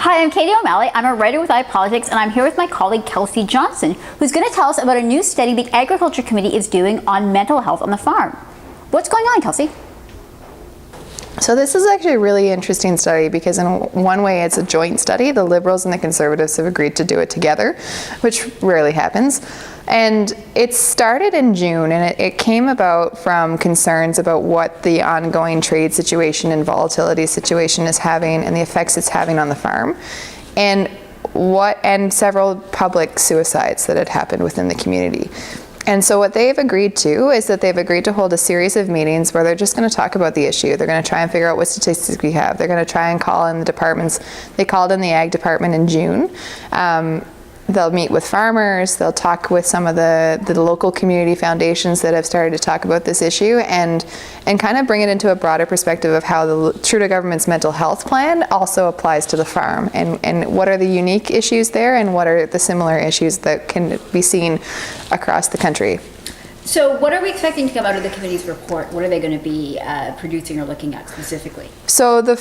Hi, I'm Katie O'Malley. I'm a writer with iParticle, and I'm here with my colleague Kelsey Johnson, who's going to tell us about a new study the Agriculture Committee is doing on mental health on the farm. What's going on, Kelsey? So this is actually a really interesting study because in one way it's a joint study. The Liberals and the Conservatives have agreed to do it together, which rarely happens. And it started in June, and it came about from concerns about what the ongoing trade situation and volatility situation is having and the effects it's having on the farm, and several public suicides that had happened within the community. And so what they've agreed to is that they've agreed to hold a series of meetings where they're just going to talk about the issue. They're going to try and figure out what statistics we have. They're going to try and call in the departments. They called in the Ag Department in June. They'll meet with farmers. They'll talk with some of the local community foundations that have started to talk about this issue and kind of bring it into a broader perspective of how the Trudeau government's mental health plan also applies to the farm, and what are the unique issues there and what are the similar issues that can be seen across the country. So what are we expecting to come out of the committee's report? What are they going to be producing or looking at specifically? So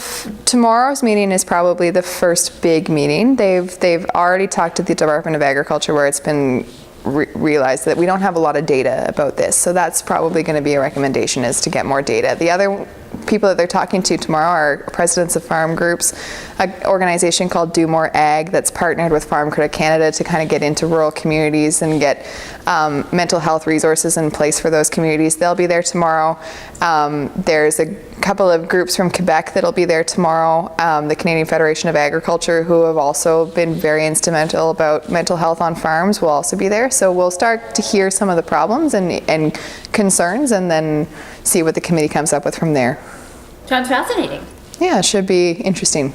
tomorrow's meeting is probably the first big meeting. They've already talked to the Department of Agriculture where it's been realized that we don't have a lot of data about this. So that's probably going to be a recommendation, is to get more data. The other people that they're talking to tomorrow are presidents of farm groups, an organization called Do More Ag that's partnered with Farm Credit Canada to kind of get into rural communities and get mental health resources in place for those communities. They'll be there tomorrow. There's a couple of groups from Quebec that'll be there tomorrow. The Canadian Federation of Agriculture, who have also been very instrumental about mental health on farms, will also be there. So we'll start to hear some of the problems and concerns, and then see what the committee comes up with from there. Sounds fascinating. Yeah, it should be interesting.